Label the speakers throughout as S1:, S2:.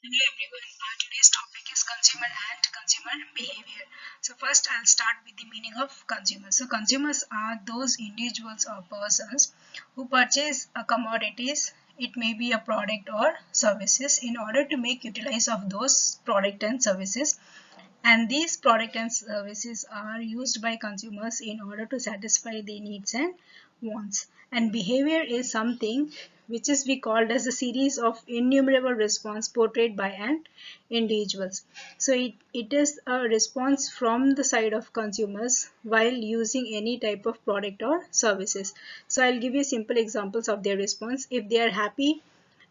S1: Hello everyone. Today's topic is consumer and consumer behavior. So first I'll start with the meaning of consumers. So consumers are those individuals or persons who purchase a commodities. It may be a product or services in order to make utilize of those product and services, and these product and services are used by consumers in order to satisfy their needs and wants. And behavior is something which is we called as a series of innumerable response portrayed by an individuals. So it is a response from the side of consumers while using any type of product or services. So I'll give you simple examples of their response. If they are happy,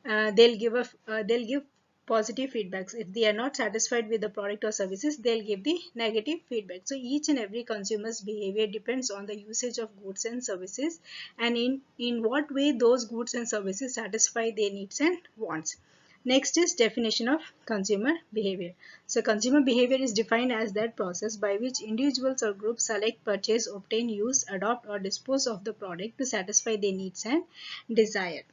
S1: they'll give positive feedbacks. If they are not satisfied with the product or services, they'll give the negative feedback. So each and every consumer's behavior depends on the usage of goods and services, and in what way those goods and services satisfy their needs and wants. Next is definition of consumer behavior. So consumer behavior is defined as that process by which individuals or groups select, purchase, obtain, use, adopt or dispose of the product to satisfy their needs and desire.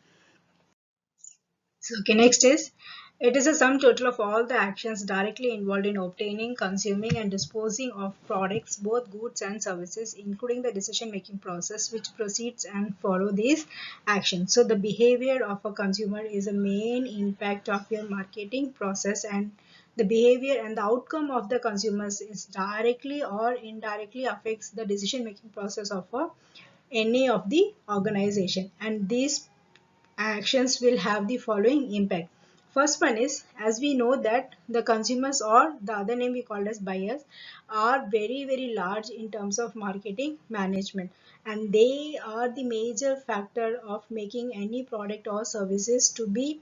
S1: So, okay, next is it is a sum total of all the actions directly involved in obtaining, consuming, and disposing of products, both goods and services, including the decision making process which proceeds and follow these actions. So, the behavior of a consumer is a main impact of your marketing process, and the behavior and the outcome of the consumers is directly or indirectly affects the decision making process of any of the organization, and these actions will have the following impact. First one is, as we know that the consumers, or the other name we call as buyers, are very large in terms of marketing management, and they are the major factor of making any product or services to be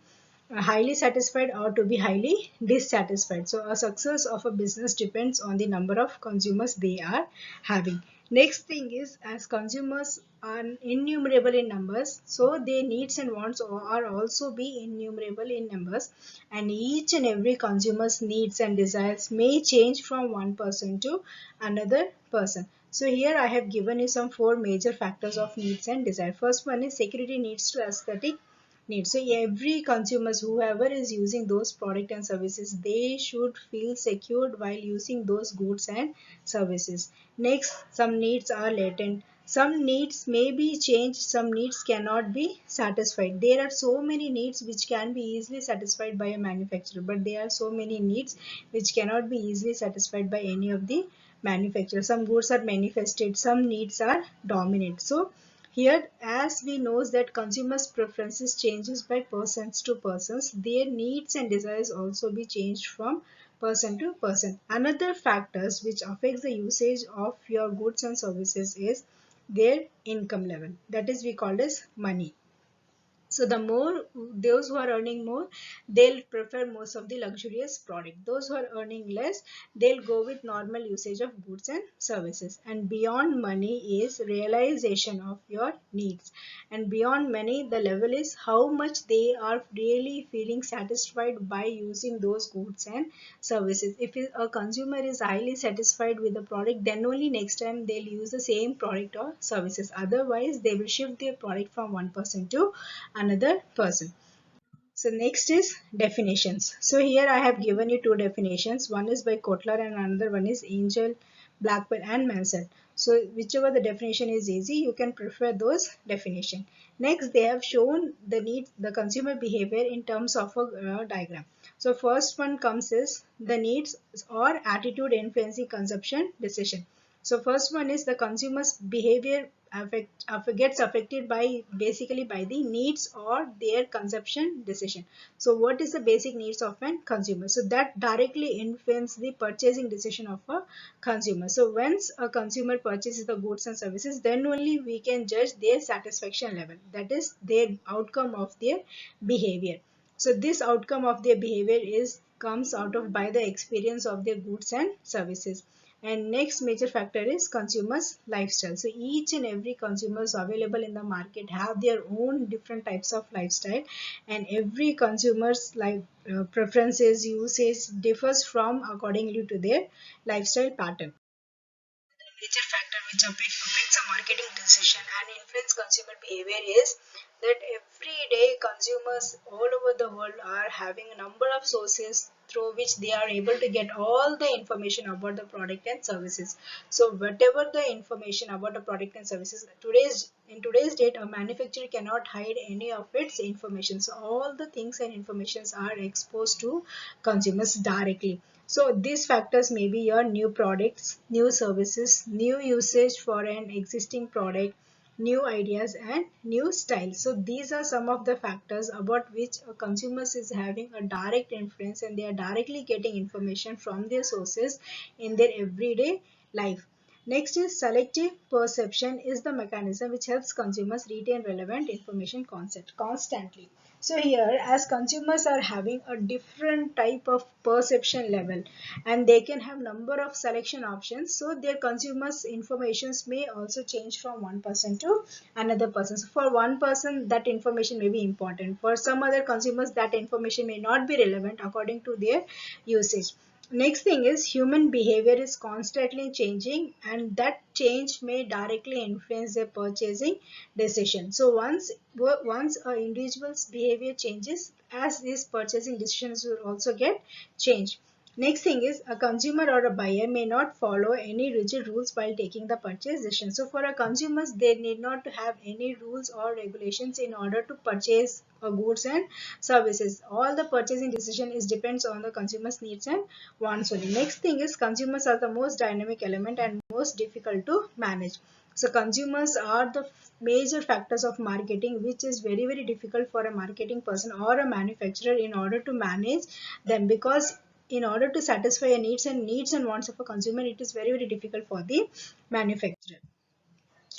S1: highly satisfied or to be highly dissatisfied. So a success of a business depends on the number of consumers they are having. Next thing is, as consumers are innumerable in numbers, so their needs and wants are also be innumerable in numbers, and each and every consumer's needs and desires may change from one person to another person. So here I have given you some four major factors of needs and desire. First one is security needs to aesthetic needs. So every consumers, whoever is using those product and services, they should feel secured while using those goods and services. Next, some needs are latent. Some needs may be changed, some needs cannot be satisfied. There are so many needs which can be easily satisfied by a manufacturer, but there are so many needs which cannot be easily satisfied by any of the manufacturers. Some goods are manifested, some needs are dominant. So here, as we know that consumers' preferences changes by persons to persons, their needs and desires also be changed from person to person. Another factors which affects the usage of your goods and services is their income level. That is we call as money. So the more those who are earning more, they'll prefer most of the luxurious product. Those who are earning less, they'll go with normal usage of goods and services. And beyond money is realization of your needs. And beyond money, the level is how much they are really feeling satisfied by using those goods and services. If a consumer is highly satisfied with the product, then only next time they'll use the same product or services. Otherwise, they will shift their product from one person to another person. So next is definitions. So here I have given you two definitions. One is by Kotler and another one is Angel, Blackwell and Mansell. So whichever the definition is easy, you can prefer those definition. Next, they have shown the need, the consumer behavior in terms of a diagram. So first one comes is the needs or attitude influencing consumption decision. So first one is the consumer's behavior gets affected by basically by the needs or their consumption decision. So what is the basic needs of a consumer? So that directly influence the purchasing decision of a consumer. So once a consumer purchases the goods and services, then only we can judge their satisfaction level. That is their outcome of their behavior. So this outcome of their behavior is comes out of by the experience of their goods and services. And next major factor is consumers lifestyle. So each and every consumers available in the market have their own different types of lifestyle, and every consumers preferences usage differs from accordingly to their lifestyle pattern. Major factor which affects a marketing decision and influence consumer behavior is that every day consumers all over the world are having a number of sources through which they are able to get all the information about the product and services. So whatever the information about the product and services, today's date, a manufacturer cannot hide any of its information. So all the things and informations are exposed to consumers directly. So these factors may be your new products, new services, new usage for an existing product, new ideas and new styles. So these are some of the factors about which a consumers is having a direct influence, and they are directly getting information from their sources in their everyday life. Next is selective perception is the mechanism which helps consumers retain relevant information concept constantly. So here, as consumers are having a different type of perception level, and they can have number of selection options, so their consumers informations may also change from one person to another person. So for one person that information may be important, for some other consumers that information may not be relevant according to their usage. Next thing is human behavior is constantly changing, and that change may directly influence their purchasing decision. So once an individual's behavior changes, as these purchasing decisions will also get changed. Next thing is a consumer or a buyer may not follow any rigid rules while taking the purchase decision. So for a consumers, they need not to have any rules or regulations in order to purchase goods and services. All the purchasing decision is depends on the consumer's needs and wants only. Next thing is consumers are the most dynamic element and most difficult to manage. So consumers are the major factors of marketing, which is very difficult for a marketing person or a manufacturer in order to manage them, because in order to satisfy a needs and wants of a consumer, it is very difficult for the manufacturer.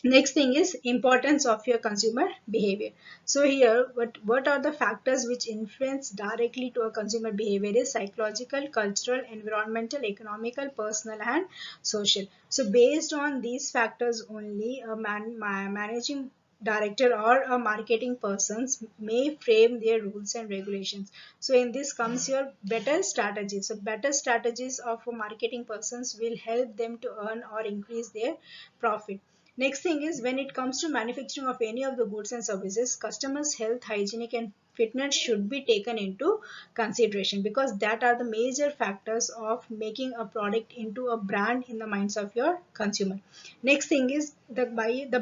S1: Next thing is importance of your consumer behavior. So here, what are the factors which influence directly to a consumer behavior is psychological, cultural, environmental, economical, personal and social. So based on these factors only, a managing director or a marketing persons may frame their rules and regulations. So in this comes your better strategies. So better strategies of a marketing persons will help them to earn or increase their profit. Next thing is, when it comes to manufacturing of any of the goods and services, customers' health, hygienic and fitness should be taken into consideration, because that are the major factors of making a product into a brand in the minds of your consumer. Next thing is, the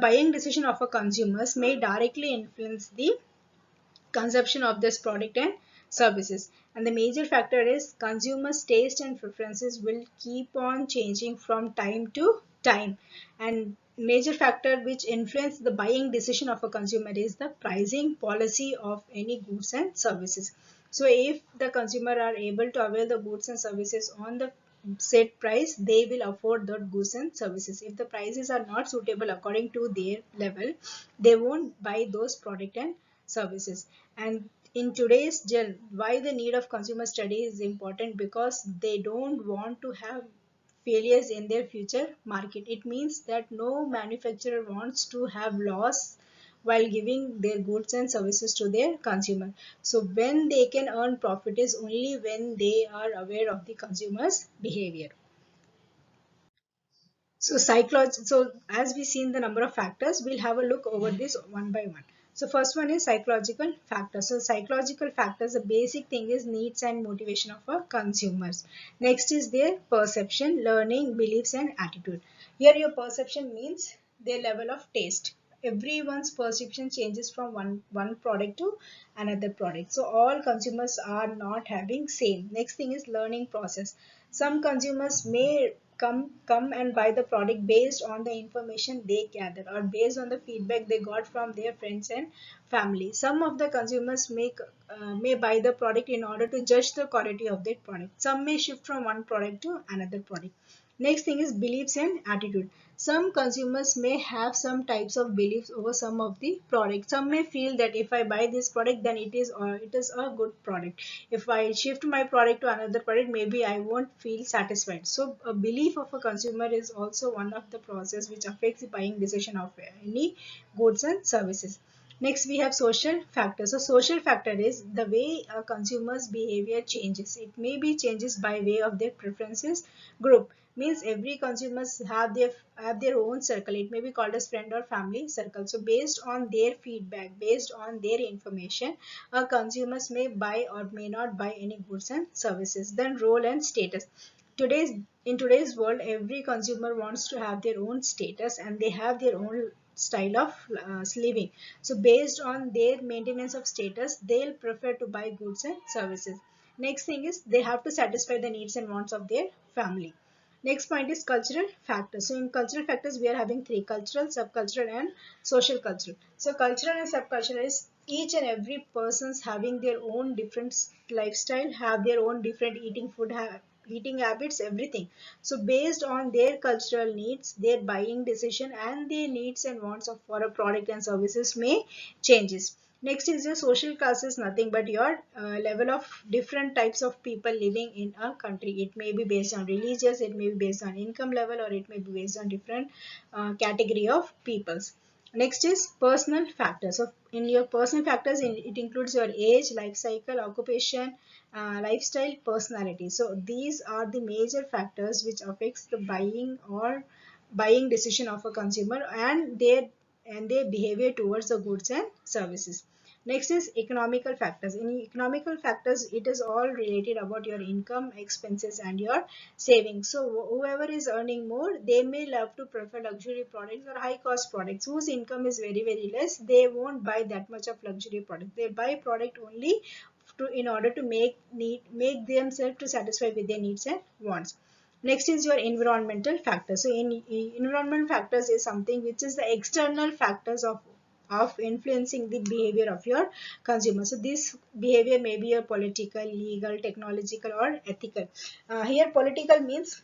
S1: buying decision of a consumers may directly influence the consumption of this product and services. And the major factor is consumers' taste and preferences will keep on changing from time to time. And major factor which influence the buying decision of a consumer is the pricing policy of any goods and services. So if the consumer are able to avail the goods and services on the set price, they will afford the goods and services. If the prices are not suitable according to their level, they won't buy those product and services. And in today's gen, why the need of consumer study is important, because they don't want to have failures in their future market. It means that no manufacturer wants to have loss while giving their goods and services to their consumer. So when they can earn profit is only when they are aware of the consumer's behavior. So as we seen the number of factors, we'll have a look over this one by one. So first one is psychological factors. So psychological factors, the basic thing is needs and motivation of our consumers. Next is their perception, learning, beliefs and attitude. Here your perception means their level of taste. Everyone's perception changes from one product to another product. So all consumers are not having same. Next thing is learning process. Some consumers may come and buy the product based on the information they gather or based on the feedback they got from their friends and family. Some of the consumers may buy the product in order to judge the quality of that product. Some may shift from one product to another product. Next thing is beliefs and attitude. Some consumers may have some types of beliefs over some of the products. Some may feel that if I buy this product, then it is a good product. If I shift my product to another product, maybe I won't feel satisfied. So a belief of a consumer is also one of the process which affects the buying decision of any goods and services. Next, we have social factors. So social factor is the way a consumer's behavior changes. It may be changes by way of their preferences group. means every consumers have their own circle. It may be called as friend or family circle. So based on their feedback, based on their information, consumers may buy or may not buy any goods and services. Then role and status. Today's in today's world, every consumer wants to have their own status and they have their own style of living. So based on their maintenance of status, they'll prefer to buy goods and services. Next thing is they have to satisfy the needs and wants of their family. Next point is cultural factors. So in cultural factors, we are having three: cultural, subcultural, and social cultural. So cultural and subcultural is each and every person's having their own different lifestyle, have their own different eating habits, everything. So based on their cultural needs, their buying decision and their needs and wants of for a product and services may changes. Next is your social class is nothing but your level of different types of people living in a country. It may be based on religious, it may be based on income level, or it may be based on different category of peoples. Next is personal factors. So in your personal factors, it includes your age, life cycle, occupation, lifestyle, personality. So these are the major factors which affects the buying or buying decision of a consumer and their behavior towards the goods and services. Next is economical factors. In economical factors, it is all related about your income, expenses, and your savings. So whoever is earning more, they may love to prefer luxury products or high cost products. Whose income is very less, they won't buy that much of luxury product. They buy product only in order to make themselves to satisfy with their needs and wants. Next is your environmental factors. So in environmental factors is something which is the external factors of influencing the behavior of your consumer. So this behavior may be a political, legal, technological, or ethical. Here political means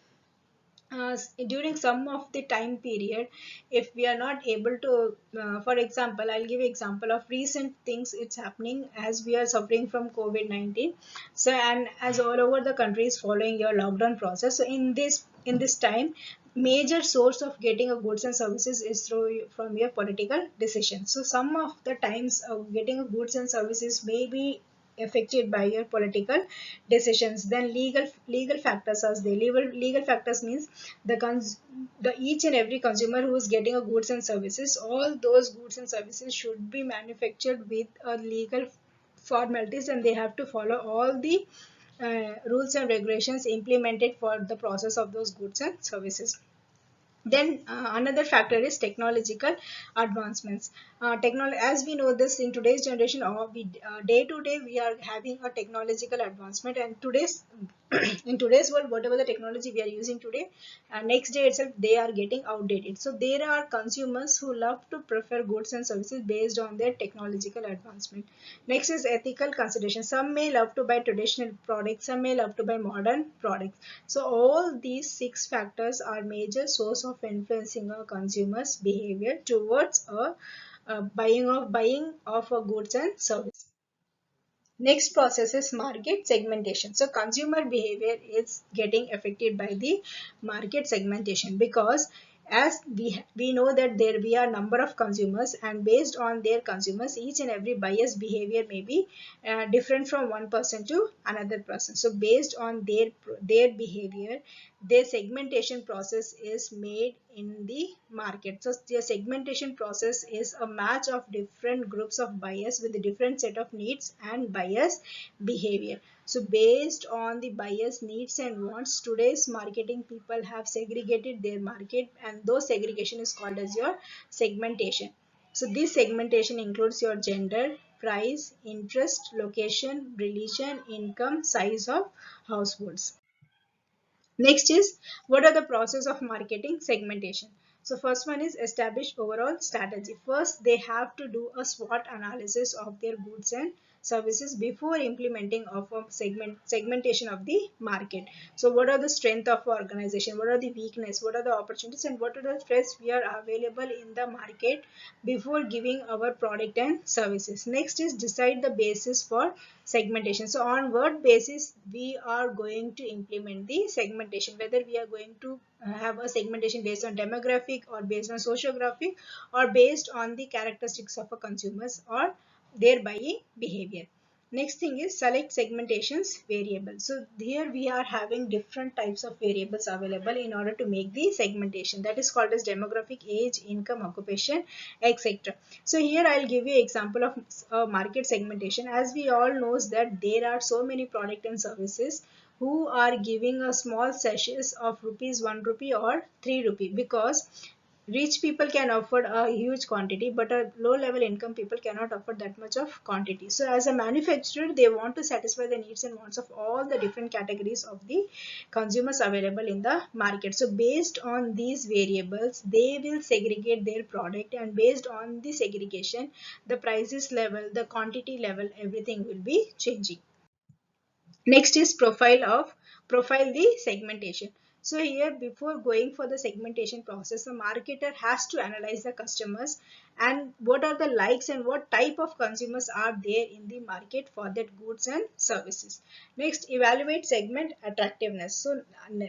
S1: during some of the time period, if we are not able to for example, I'll give example of recent things. It's happening as we are suffering from COVID-19. So and as all over the country is following your lockdown process, so in this time, major source of getting a goods and services is from your political decisions. So some of the times getting a goods and services may be affected by your political decisions. Then legal factors as the legal factors means the each and every consumer who is getting a goods and services, all those goods and services should be manufactured with a legal formalities, and they have to follow all the rules and regulations implemented for the process of those goods and services. Then another factor is technological advancements. As we know this in today's generation, day to day we are having a technological advancement, and today's in today's world, whatever the technology we are using today, next day itself they are getting outdated. So there are consumers who love to prefer goods and services based on their technological advancement. Next is ethical consideration. Some may love to buy traditional products, some may love to buy modern products. So all these six factors are major source of influencing a consumer's behavior towards a buying of a goods and service. Next process is market segmentation. So consumer behavior is getting affected by the market segmentation, because as we know that there we are number of consumers, and based on their consumers, each and every buyer's behavior may be different from one person to another person. So based on their behavior, their segmentation process is made in the market. So the segmentation process is a match of different groups of buyers with a different set of needs and buyers behavior. So based on the buyers needs and wants, today's marketing people have segregated their market, and those segregation is called as your segmentation. So this segmentation includes your gender, price, interest, location, religion, income, size of households. Next is, what are the process of marketing segmentation? So first one is establish overall strategy. First, they have to do a SWOT analysis of their goods and services before implementing of a segmentation of the market. So what are the strength of organization? What are the weakness? What are the opportunities? And what are the threats we are available in the market before giving our product and services? Next is decide the basis for segmentation. So on what basis we are going to implement the segmentation, whether we are going to have a segmentation based on demographic or based on sociographic or based on the characteristics of a consumers or their buying behavior. Next thing is select segmentations variable. So here we are having different types of variables available in order to make the segmentation, that is called as demographic, age, income, occupation, etc. So here I'll give you example of market segmentation. As we all knows that there are so many product and services who are giving a small sachets of rupees 1 rupee or 3 rupee, because rich people can afford a huge quantity, but a low level income people cannot afford that much of quantity. So as a manufacturer, they want to satisfy the needs and wants of all the different categories of the consumers available in the market. So based on these variables, they will segregate their product, and based on the segregation, the prices level, the quantity level, everything will be changing. Next is profile the segmentation. So here, before going for the segmentation process, the marketer has to analyze the customers and what are the likes and what type of consumers are there in the market for that goods and services. Next, evaluate segment attractiveness. So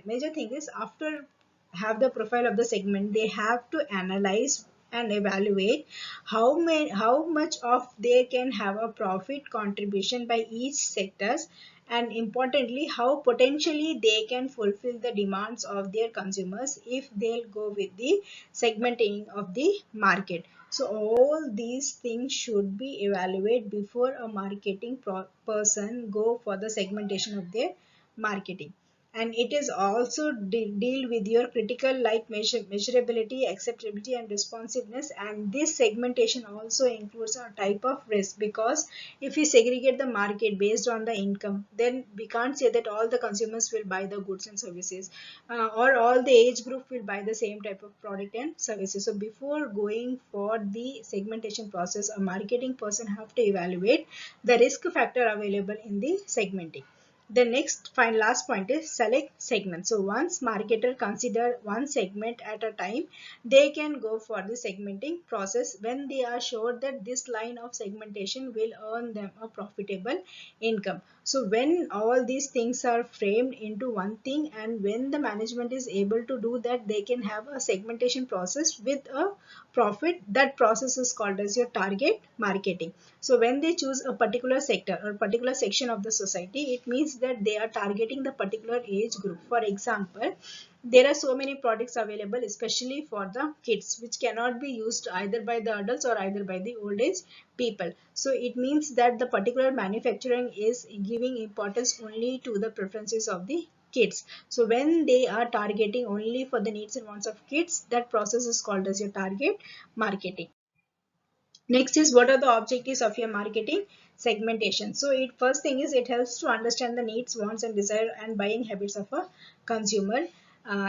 S1: major thing is, after have the profile of the segment, they have to analyze and evaluate how much of they can have a profit contribution by each sectors, and importantly how potentially they can fulfill the demands of their consumers if they'll go with the segmenting of the market. So all these things should be evaluated before a marketing person go for the segmentation of their marketing. And it is also deal with your critical like measurability, acceptability and responsiveness. And this segmentation also includes a type of risk, because if we segregate the market based on the income, then we can't say that all the consumers will buy the goods and services, or all the age group will buy the same type of product and services. So before going for the segmentation process, a marketing person have to evaluate the risk factor available in the segmenting. The next fine last point is select segment. So once marketer consider one segment at a time, they can go for the segmenting process when they are sure that this line of segmentation will earn them a profitable income. So when all these things are framed into one thing, and when the management is able to do that, they can have a segmentation process with a profit. That process is called as your target marketing. So when they choose a particular sector or particular section of the society, it means that they are targeting the particular age group. For example, there are so many products available especially for the kids, which cannot be used either by the adults or either by the old age people. So it means that the particular manufacturing is giving importance only to the preferences of the kids. So when they are targeting only for the needs and wants of kids, that process is called as your target marketing. Next is, what are the objectives of your marketing segmentation? So it first thing is, it helps to understand the needs, wants and desire and buying habits of a consumer.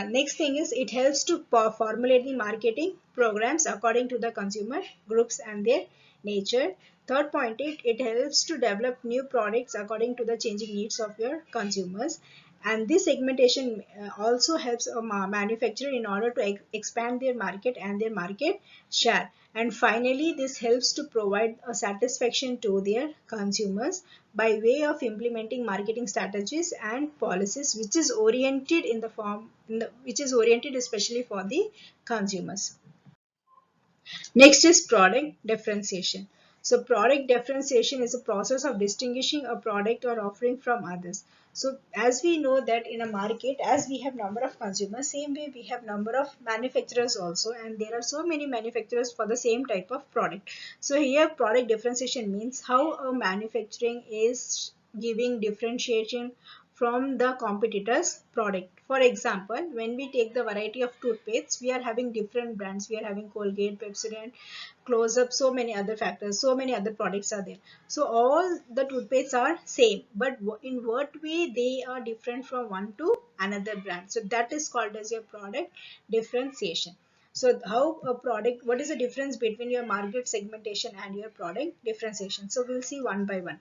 S1: Next thing is, it helps to formulate the marketing programs according to the consumer groups and their nature. Third point, it helps to develop new products according to the changing needs of your consumers. And this segmentation also helps a manufacturer in order to expand their market and their market share. And finally, this helps to provide a satisfaction to their consumers by way of implementing marketing strategies and policies which is oriented which is oriented especially for the consumers. Next is product differentiation. So product differentiation is a process of distinguishing a product or offering from others. So as we know that in a market, as we have number of consumers, same way we have number of manufacturers also, and there are so many manufacturers for the same type of product. So here product differentiation means how a manufacturing is giving differentiation from the competitor's product. For example, when we take the variety of toothpastes, we are having different brands. We are having Colgate, Pepsodent, Close Up, so many other factors, so many other products are there. So all the toothpastes are same, but in what way they are different from one to another brand. So that is called as your product differentiation. So how a product, what is the difference between your market segmentation and your product differentiation? So we'll see one by one.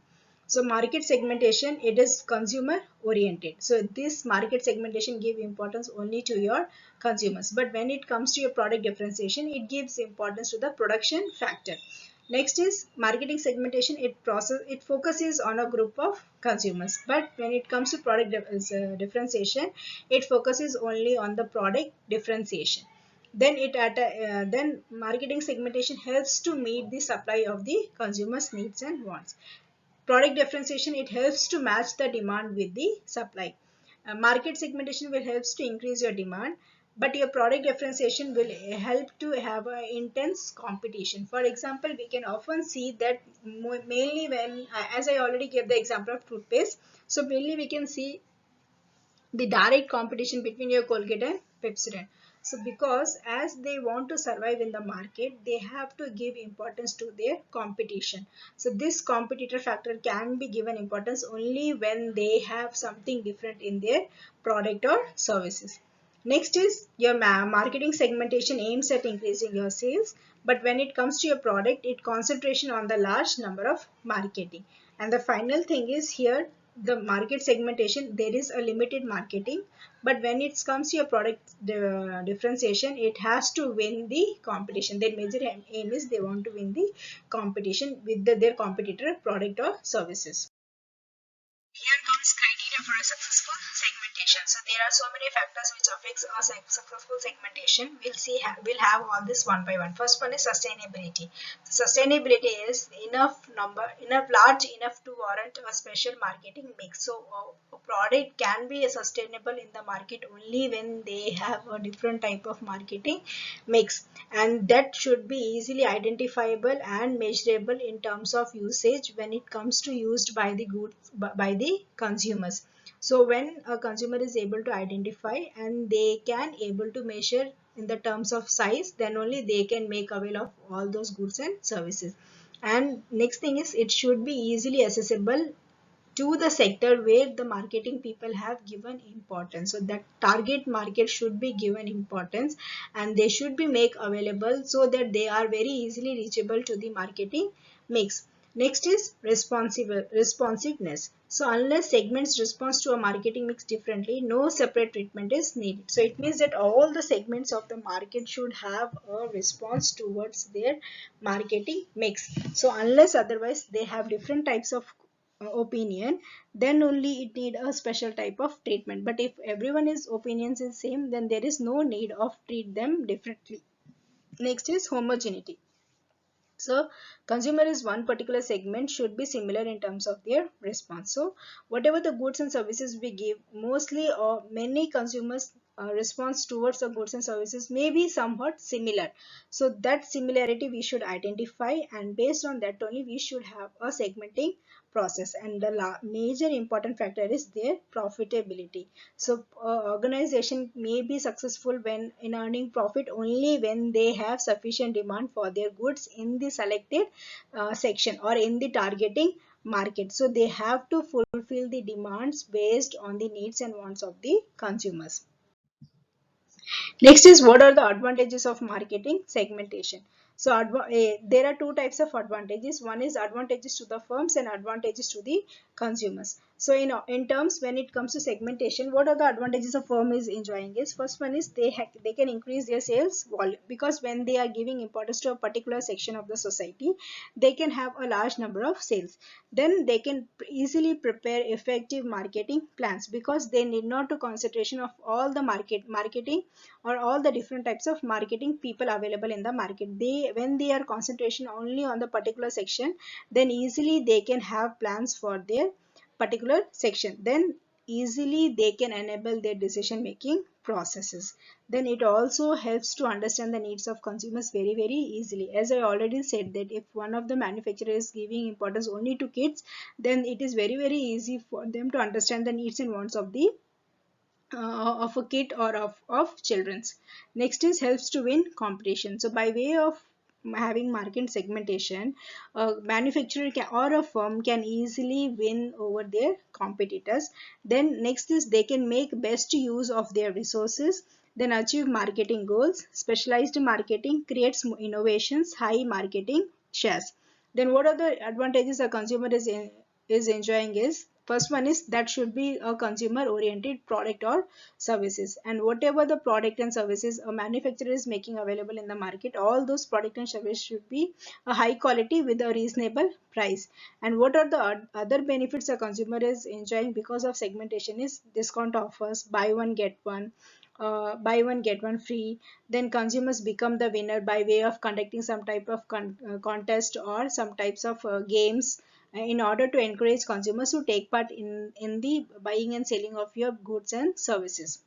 S1: So market segmentation, it is consumer oriented. So this market segmentation give importance only to your consumers. But when it comes to your product differentiation, it gives importance to the production factor. Next is marketing segmentation. It focuses on a group of consumers. But when it comes to product differentiation, it focuses only on the product differentiation. Then marketing segmentation helps to meet the supply of the consumers needs and wants. Product differentiation, it helps to match the demand with the supply. Market segmentation will helps to increase your demand, but your product differentiation will help to have a intense competition. For example, we can often see that mainly when, as I already gave the example of toothpaste, so mainly we can see the direct competition between your Colgate and Pepsodent. So because as they want to survive in the market, they have to give importance to their competition. So this competitor factor can be given importance only when they have something different in their product or services. Next is your marketing segmentation aims at increasing your sales, but when it comes to your product, it concentration on the large number of marketing. And the final thing is here, the market segmentation, there is a limited marketing, but when it comes to your product differentiation, it has to win the competition. Their major aim is they want to win the competition with their competitor product or services. Here comes criteria for a successful segmentation. So there are so many factors which affects a successful segmentation. We'll have all this one by one. First one is sustainability. Sustainability is enough large enough to warrant a special marketing mix. So a product can be sustainable in the market only when they have a different type of marketing mix, and that should be easily identifiable and measurable in terms of usage when it comes to used by the goods by the consumers. So when a consumer is able to identify and they can able to measure in the terms of size, then only they can make avail of all those goods and services. And next thing is it should be easily accessible to the sector where the marketing people have given importance. So that target market should be given importance, and they should be made available so that they are very easily reachable to the marketing mix. Next is responsiveness. So unless segments respond to a marketing mix differently, no separate treatment is needed. So it means that all the segments of the market should have a response towards their marketing mix. So unless otherwise they have different types of opinion, then only it need a special type of treatment. But if everyone is opinions is same, then there is no need of treat them differently. Next is homogeneity. So consumer is one particular segment should be similar in terms of their response. So whatever the goods and services we give, mostly or many consumers response towards the goods and services may be somewhat similar. So that similarity we should identify, and based on that only we should have a segmenting process. And the major important factor is their profitability. So organization may be successful when in earning profit only when they have sufficient demand for their goods in the selected section or in the targeting market. So they have to fulfill the demands based on the needs and wants of the consumers. Next is what are the advantages of marketing segmentation. So there are two types of advantages. One is advantages to the firms and advantages to the consumers. So in terms when it comes to segmentation, what are the advantages a firm is enjoying is, first one is they can increase their sales volume, because when they are giving importance to a particular section of the society, they can have a large number of sales. Then they can easily prepare effective marketing plans because they need not to concentration of all the marketing or all the different types of marketing people available in the market. They when they are concentration only on the particular section, then easily they can have plans for their particular section. Then easily they can enable their decision making processes. Then it also helps to understand the needs of consumers very easily. As I already said that if one of the manufacturers is giving importance only to kids, then it is very easy for them to understand the needs and wants of a kid or of children's. Next is helps to win competition. So by way of having market segmentation, a manufacturer or a firm can easily win over their competitors. Then next is they can make best use of their resources, then achieve marketing goals. Specialized marketing creates innovations, high marketing shares. Then what are the advantages a consumer is enjoying is, first one is that should be a consumer oriented product or services, and whatever the product and services a manufacturer is making available in the market, all those product and services should be a high quality with a reasonable price. And what are the other benefits a consumer is enjoying because of segmentation is discount offers, buy one get one free. Then consumers become the winner by way of conducting some type of contest or some types of games in order to encourage consumers to take part in the buying and selling of your goods and services.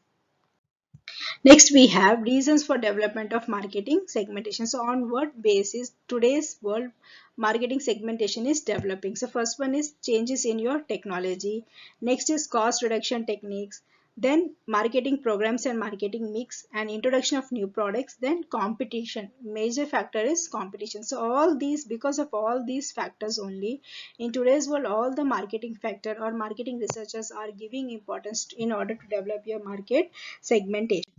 S1: Next, we have reasons for development of marketing segmentation. So, on what basis today's world marketing segmentation is developing? So, first one is changes in your technology. Next is cost reduction techniques. Then marketing programs and marketing mix and introduction of new products. Then competition. Major factor is competition. So, all these, because of all these factors only, in today's world, all the marketing factor or marketing researchers are giving importance in order to develop your market segmentation.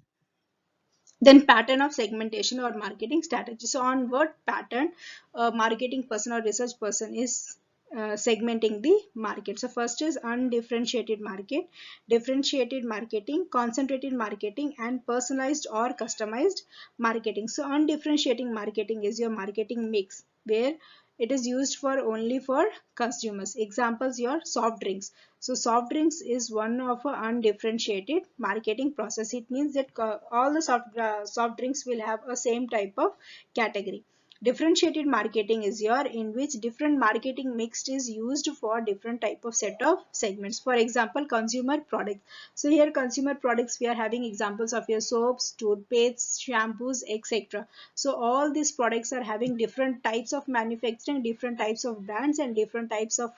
S1: Then pattern of segmentation or marketing strategy. So on what pattern a marketing person or research person is segmenting the market. So first is undifferentiated market, differentiated marketing, concentrated marketing, and personalized or customized marketing. So undifferentiating marketing is your marketing mix where it is used for only for consumers. Examples, your soft drinks. So soft drinks is one of a undifferentiated marketing process. It means that all the soft drinks will have a same type of category. Differentiated marketing is your in which different marketing mix is used for different type of set of segments. For example, consumer products. So here consumer products we are having examples of your soaps, toothpastes, shampoos, etc. So all these products are having different types of manufacturing, different types of brands, and different types of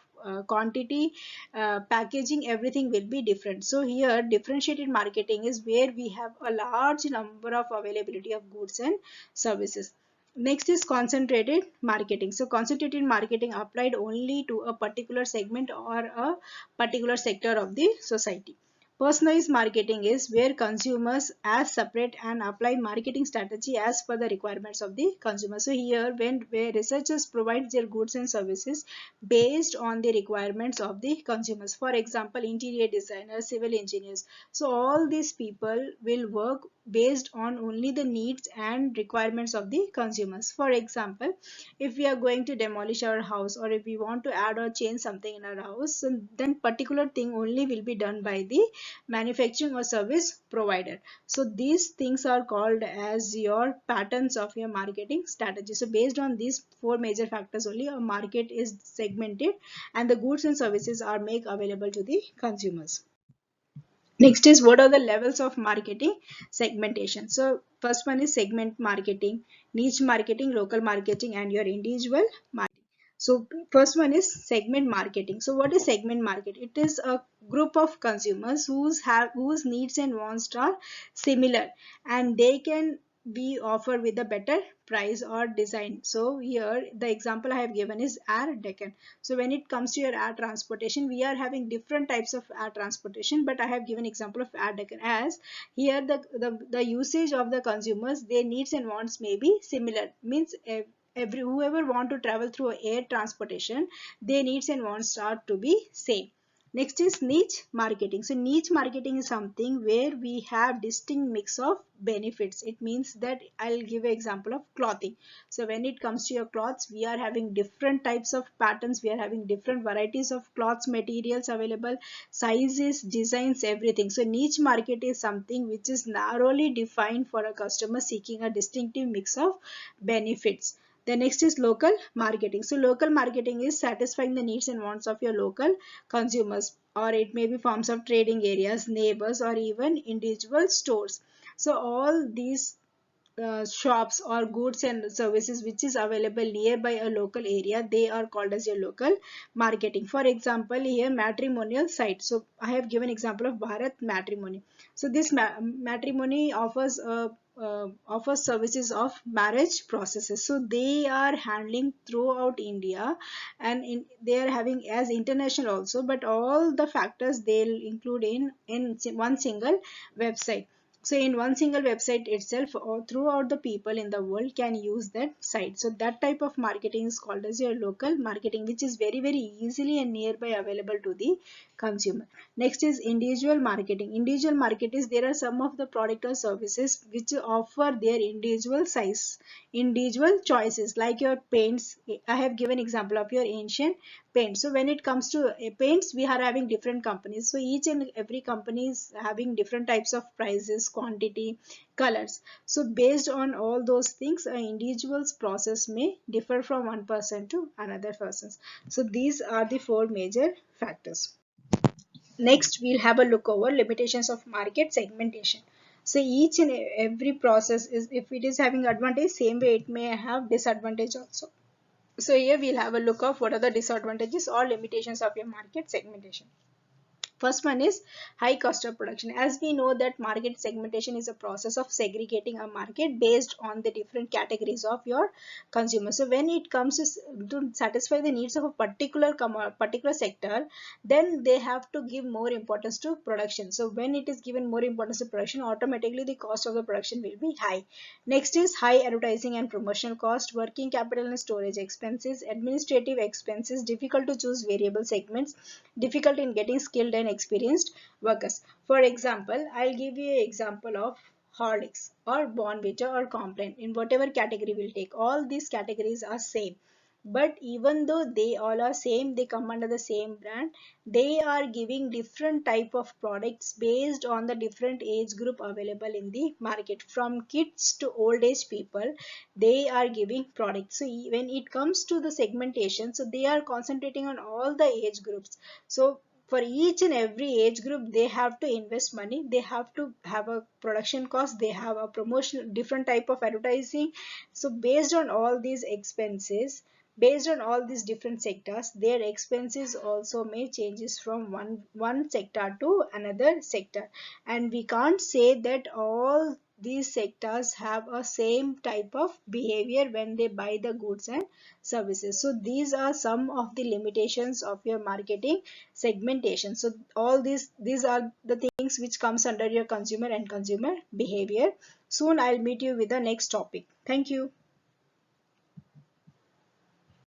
S1: quantity, packaging, everything will be different. So here differentiated marketing is where we have a large number of availability of goods and services. Next is concentrated marketing. So concentrated marketing applied only to a particular segment or a particular sector of the society. Personalized marketing is where consumers as separate and apply marketing strategy as per the requirements of the consumer. So here when where researchers provide their goods and services based on the requirements of the consumers. For example, interior designers, civil engineers. So all these people will work based on only the needs and requirements of the consumers. For example, if we are going to demolish our house or if we want to add or change something in our house, so then particular thing only will be done by the manufacturing or service provider. So these things are called as your patterns of your marketing strategy. So based on these four major factors only a market is segmented and the goods and services are made available to the consumers. Next is what are the levels of marketing segmentation. So first one is segment marketing, niche marketing, local marketing, and your individual marketing. So first one is segment marketing. So what is segment market? It is a group of consumers whose needs and wants are similar and they can be offered with a better price or design. So here the example I have given is air Deccan. So when it comes to your air transportation, we are having different types of air transportation, but I have given example of air Deccan as here the usage of the consumers, their needs and wants may be similar. Means every whoever want to travel through air transportation, their needs and wants are to be same. Next is niche marketing. So niche marketing is something where we have distinct mix of benefits. It means that I'll give an example of clothing. So when it comes to your clothes, we are having different types of patterns. We are having different varieties of cloths, materials available, sizes, designs, everything. So niche market is something which is narrowly defined for a customer seeking a distinctive mix of benefits. The next is local marketing. So local marketing is satisfying the needs and wants of your local consumers, or it may be forms of trading areas, neighbors, or even individual stores. So all these shops or goods and services which is available nearby a local area, they are called as your local marketing. For example, here matrimonial site. So I have given example of Bharat Matrimony. So this matrimony offers services of marriage processes. So they are handling throughout India and they are having as international also, but all the factors they'll include in one single website. So in one single website itself, or throughout the people in the world can use that site. So that type of marketing is called as your local marketing, which is very easily and nearby available to the consumer. Next is individual marketing. Individual market is there are some of the product or services which offer their individual size, individual choices, like your paints. I have given example of your ancient paint. So when it comes to paints, we are having different companies, so each and every company is having different types of prices, quantity, colors. So based on all those things, an individual's process may differ from one person to another person's. So these are the four major factors. Next, we'll have a look over limitations of market segmentation. So each and every process is, if it is having advantage, same way it may have disadvantage also. So here we'll have a look of what are the disadvantages or limitations of your market segmentation. First one is high cost of production. As we know that market segmentation is a process of segregating a market based on the different categories of your consumers. So when it comes to satisfy the needs of a particular sector, then they have to give more importance to production. So when it is given more importance to production, automatically the cost of the production will be high. Next is high advertising and promotional cost, working capital and storage expenses, administrative expenses, difficult to choose variable segments, difficult in getting skilled and experienced workers. For example, I'll give you an example of Horlicks or Bonvita or Complan. In whatever category we'll take, all these categories are same. But even though they all are same, they come under the same brand, they are giving different type of products based on the different age group available in the market. From kids to old age people, they are giving products. So when it comes to the segmentation, so they are concentrating on all the age groups. So for each and every age group, they have to invest money, they have to have a production cost, they have a promotion, different type of advertising. So based on all these expenses, based on all these different sectors, their expenses also may changes from one sector to another sector. And we can't say that all these sectors have a same type of behavior when they buy the goods and services. So these are some of the limitations of your marketing segmentation. So all these are the things which comes under your consumer and consumer behavior. Soon I'll meet you with the next topic. Thank you.